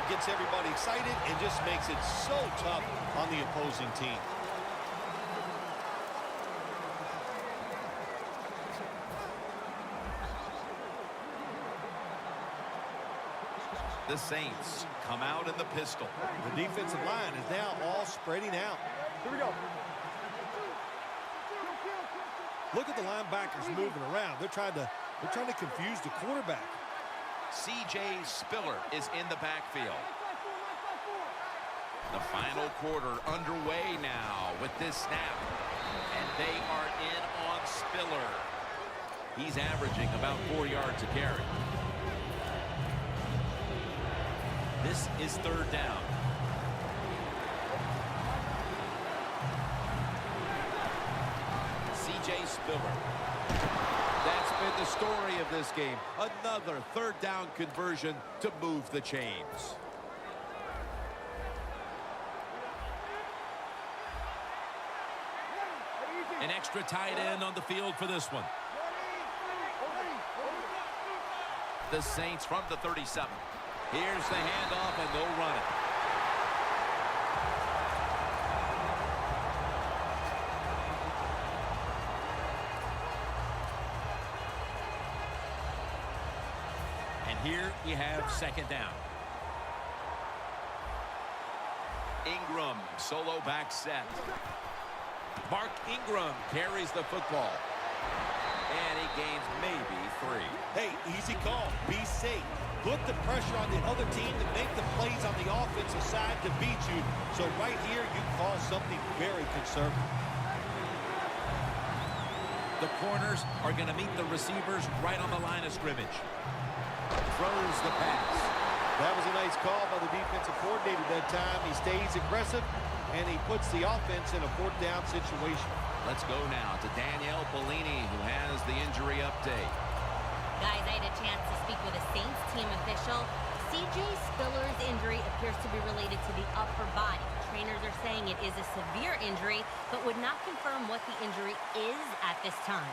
gets everybody excited and just makes it so tough on the opposing team. The Saints come out in the pistol. The defensive line is now all spreading out. Here we go. Look at the linebackers moving around. They're trying to confuse the quarterback. C.J. Spiller is in the backfield. The final quarter underway now with this snap. And they are in on Spiller. He's averaging about 4 yards a carry. This is third down. C.J. Spiller. That's been the story of this game. Another third down conversion to move the chains. An extra tight end on the field for this one. The Saints from the 37. Here's the handoff, and they'll run it. And here we have second down. Ingram, solo back set. Mark Ingram carries the football. And he gains maybe 3. Hey, easy call. Be safe. Put the pressure on the other team to make the plays on the offensive side to beat you. So right here, you call something very conservative. The corners are going to meet the receivers right on the line of scrimmage. Throws the pass. That was a nice call by the defensive coordinator that time. He stays aggressive, and he puts the offense in a fourth down situation. Let's go now to Danielle Bellini, who has the injury update. Guys, I had a chance to speak with a Saints team official. C.J. Spiller's injury appears to be related to the upper body. Trainers are saying it is a severe injury, but would not confirm what the injury is at this time.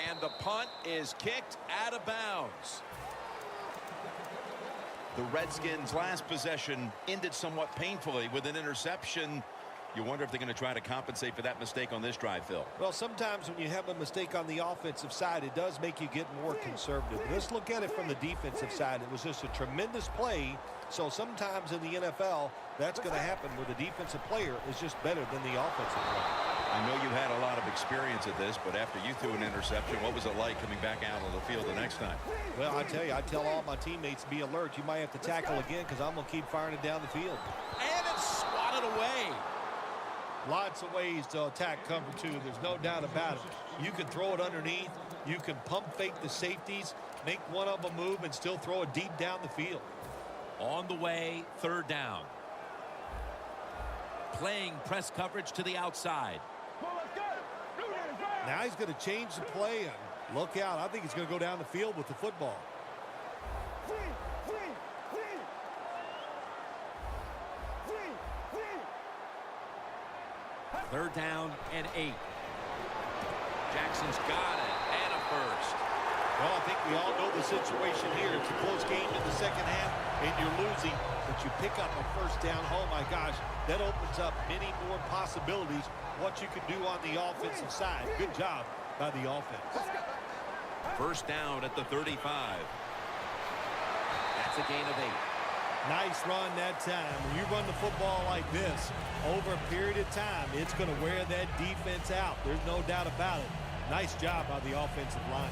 And the punt is kicked out of bounds. The Redskins' last possession ended somewhat painfully with an interception. You wonder if they're going to try to compensate for that mistake on this drive, Phil. Well, sometimes when you have a mistake on the offensive side, it does make you get more conservative. Let's look at it from the defensive side. It was just a tremendous play. So sometimes in the NFL, that's going to happen where the defensive player is just better than the offensive player. I know you had a lot of experience at this, but after you threw an interception, what was it like coming back out on the field the next time? Well, I tell you, I tell all my teammates, be alert. You might have to tackle again because I'm going to keep firing it down the field. And it's swatted away. Lots of ways to attack cover two. There's no doubt about it. You can throw it underneath. You can pump fake the safeties, make one of them move, and still throw it deep down the field. On the way, third down. Playing press coverage to the outside. Now he's going to change the play, and look out. I think he's going to go down the field with the football. Third down and 8. Jackson's got it, and a first. Well, I think we all know the situation here. It's a close game in the second half, and you're losing, but you pick up a first down. Oh, my gosh, that opens up many more possibilities what you can do on the offensive side. Good job by the offense. First down at the 35. That's a gain of 8. Nice run that time. When you run the football like this, over a period of time, it's going to wear that defense out. There's no doubt about it. Nice job by the offensive line.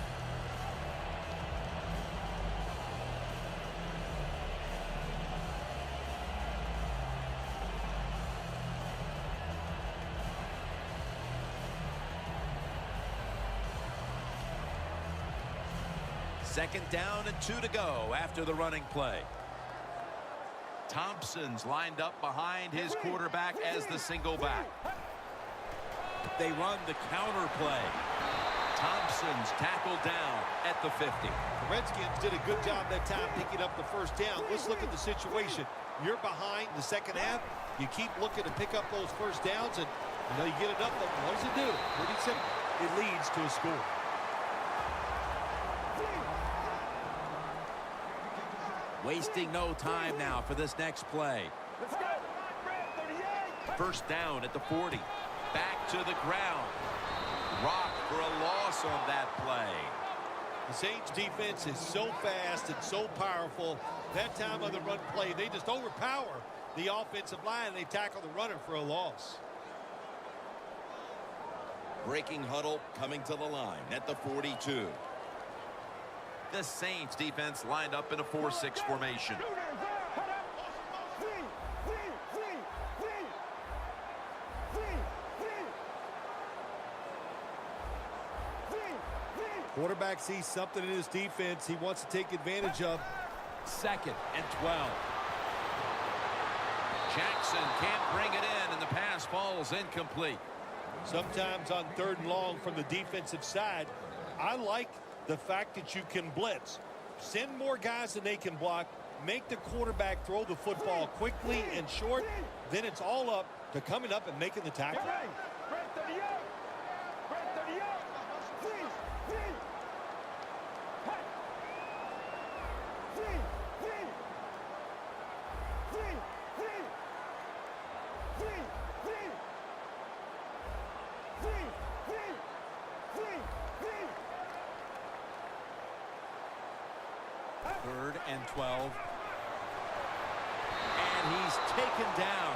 Second down and 2 to go after the running play. Thompson's lined up behind his quarterback as the single back. They run the counter play. Thompson's tackled down at the 50. The Redskins did a good job that time picking up the first down. Let's look at the situation. You're behind the second half. You keep looking to pick up those first downs, and you get it up. What does it do? Pretty simple. It leads to a score. Wasting no time now for this next play. First down at the 40. Back to the ground. Rocked for a loss on that play. The Saints defense is so fast and so powerful. That time on the run play, they just overpower the offensive line. They tackle the runner for a loss. Breaking huddle coming to the line at the 42. The Saints defense lined up in a 4-6 formation. Quarterback sees something in his defense he wants to take advantage of. 2nd and 12. Jackson can't bring it in, and the pass falls incomplete. Sometimes on 3rd and long from the defensive side, I like the fact that you can blitz. Send more guys than they can block. Make the quarterback throw the football quickly and short. Then it's all up to coming up and making the tackle. Third and 12. And he's taken down.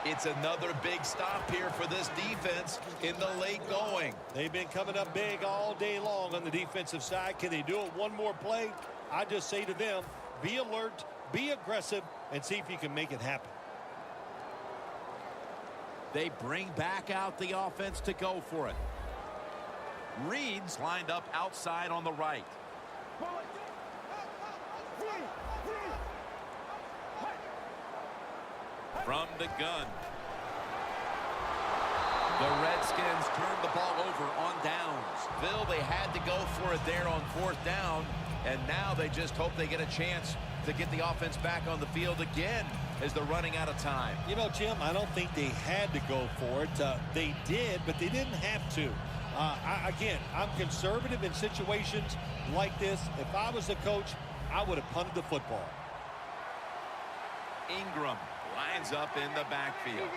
It's another big stop here for this defense in the late going. They've been coming up big all day long on the defensive side. Can they do it one more play? I just say to them, be alert, be aggressive, and see if you can make it happen. They bring back out the offense to go for it. Reed's lined up outside on the right. From the gun. The Redskins turned the ball over on downs. Phil, they had to go for it there on 4th down, and now they just hope they get a chance to get the offense back on the field again as they're running out of time. You know, Jim, I don't think they had to go for it. They did, but they didn't have to. Again, I'm conservative in situations like this. If I was the coach, I would have punted the football. Ingram lines up in the backfield.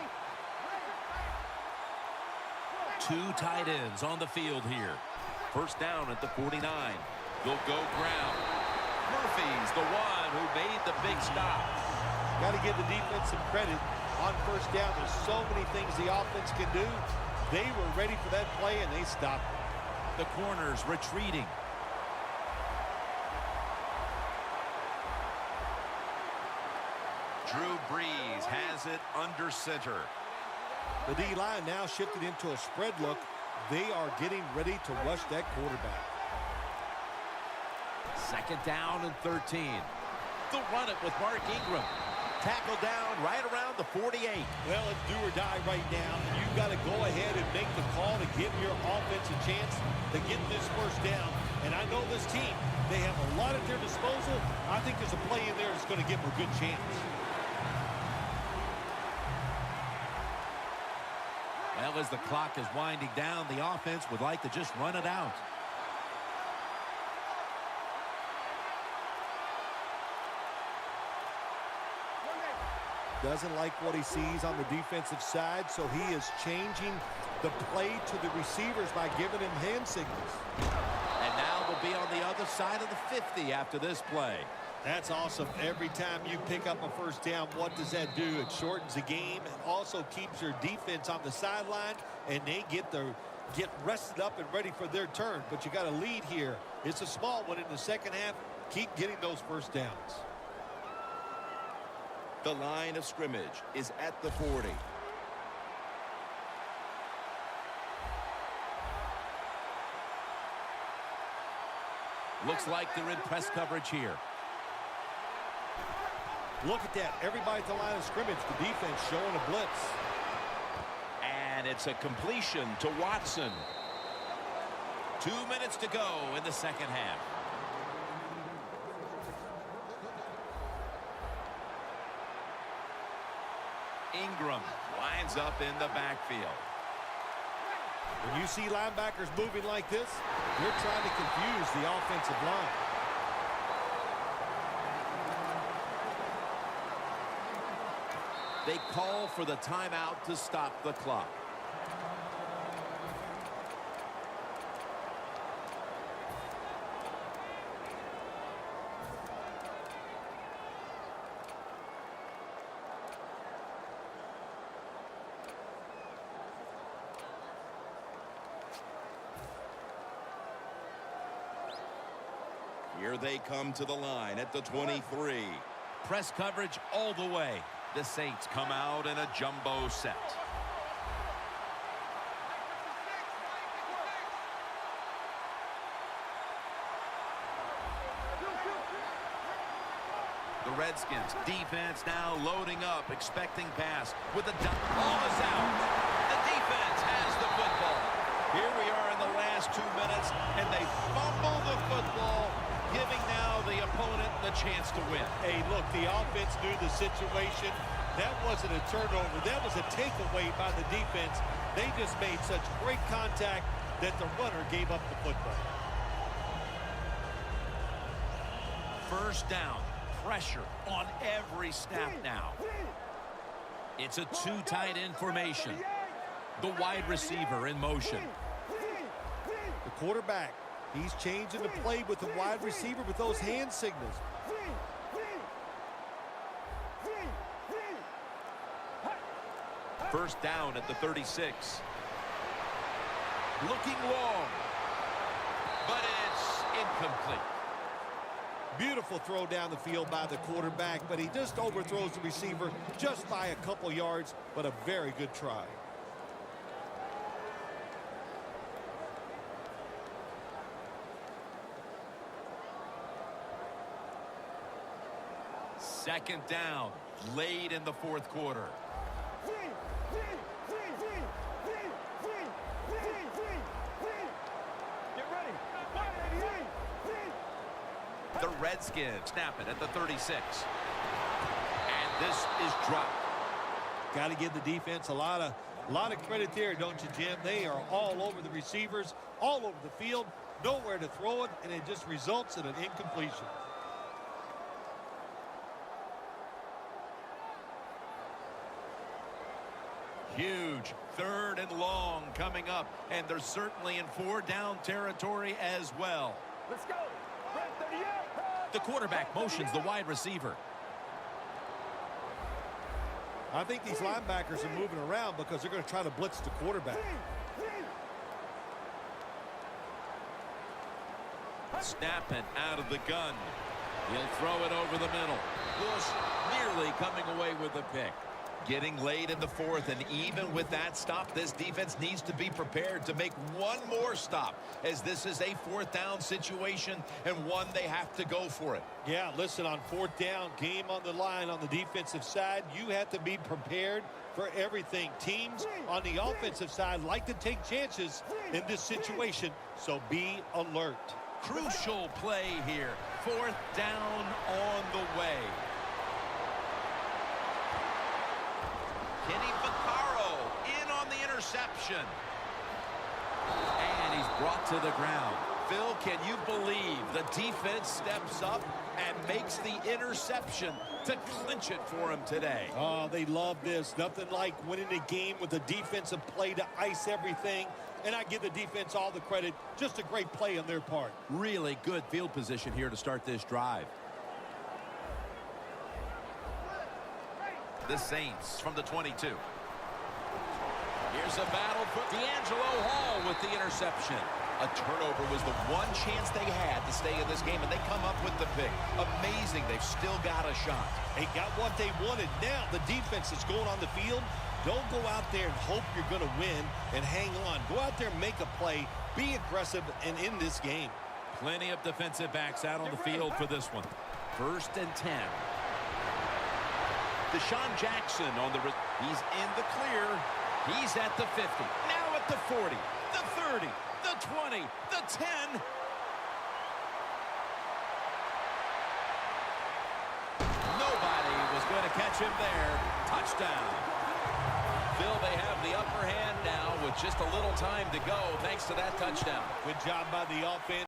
2 tight ends on the field here. First down at the 49. They'll go ground. Murphy's the one who made the big stop. Got to give the defense some credit on first down. There's so many things the offense can do. They were ready for that play, and they stopped it. The corners retreating. Drew Brees has it under center. The D-line now shifted into a spread look. They are getting ready to rush that quarterback. 2nd down and 13. They'll run it with Mark Ingram. Tackle down right around the 48. Well, it's do or die right now. You've got to go ahead and make the call to give your offense a chance to get this first down. And I know this team, they have a lot at their disposal. I think there's a play in there that's going to give them a good chance. Well, as the clock is winding down, the offense would like to just run it out. Doesn't like what he sees on the defensive side, so he is changing the play to the receivers by giving him hand signals. And now they'll be on the other side of the 50 after this play. That's awesome. Every time you pick up a first down, what does that do? It shortens the game and also keeps your defense on the sideline, and they get rested up and ready for their turn. But you got a lead here. It's a small one in the second half. Keep getting those first downs. The line of scrimmage is at the 40. Looks like they're in press coverage here. Look at that. Everybody at the line of scrimmage. The defense showing a blitz. And it's a completion to Watson. 2 minutes to go in the second half. Ingram lines up in the backfield. When you see linebackers moving like this, they're trying to confuse the offensive line. They call for the timeout to stop the clock. Here they come to the line at the 23. Press coverage all the way. The Saints come out in a jumbo set. The Redskins defense now loading up, expecting pass with the ball is out. The defense has the football. Here we are in the last 2 minutes, and they fumble the football, giving now the opponent the chance to win. Hey, look, the offense knew the situation. That wasn't a turnover. That was a takeaway by the defense. They just made such great contact that the runner gave up the football. First down. Pressure on every snap now. It's a two tight end formation. The wide receiver in motion. The quarterback, he's changing the play with the wide receiver with those hand signals. First down at the 36. Looking long, but it's incomplete. Beautiful throw down the field by the quarterback, but he just overthrows the receiver just by a couple yards, but a very good try. Second down, late in the fourth quarter. The Redskins snap it at the 36. And this is dropped. Got to give the defense a lot of credit there, don't you, Jim? They are all over the receivers, all over the field, nowhere to throw it, and it just results in an incompletion. Huge third and long coming up, and they're certainly in four-down territory as well. Let's go. The quarterback motions the wide receiver. I think these linebackers are moving around because they're going to try to blitz the quarterback. Snapping out of the gun. He'll throw it over the middle. Bush nearly coming away with the pick. Getting late in the fourth, and even with that stop, this defense needs to be prepared to make one more stop, as this is a fourth down situation and one they have to go for it. Yeah, listen, on fourth down, game on the line on the defensive side, you have to be prepared for everything. Teams on the offensive side like to take chances in this situation, so be alert. Crucial play here. Fourth down on the way. Kenny Vaccaro in on the interception. And he's brought to the ground. Phil, can you believe the defense steps up and makes the interception to clinch it for him today? Oh, they love this. Nothing like winning a game with a defensive play to ice everything. And I give the defense all the credit. Just a great play on their part. Really good field position here to start this drive. The Saints from the 22. Here's a battle for D'Angelo Hall with the interception. A turnover was the one chance they had to stay in this game, and they come up with the pick. Amazing. They've still got a shot. They got what they wanted. Now the defense is going on the field. Don't go out there and hope you're going to win and hang on. Go out there and make a play. Be aggressive and in this game. Plenty of defensive backs out on the field for this one. First and 10. Deshaun Jackson on the... He's in the clear. He's at the 50. Now at the 40. The 30. The 20. The 10. Nobody was going to catch him there. Touchdown. Phil, they have the upper hand now with with just a little time to go thanks to that touchdown. Good job by the offense.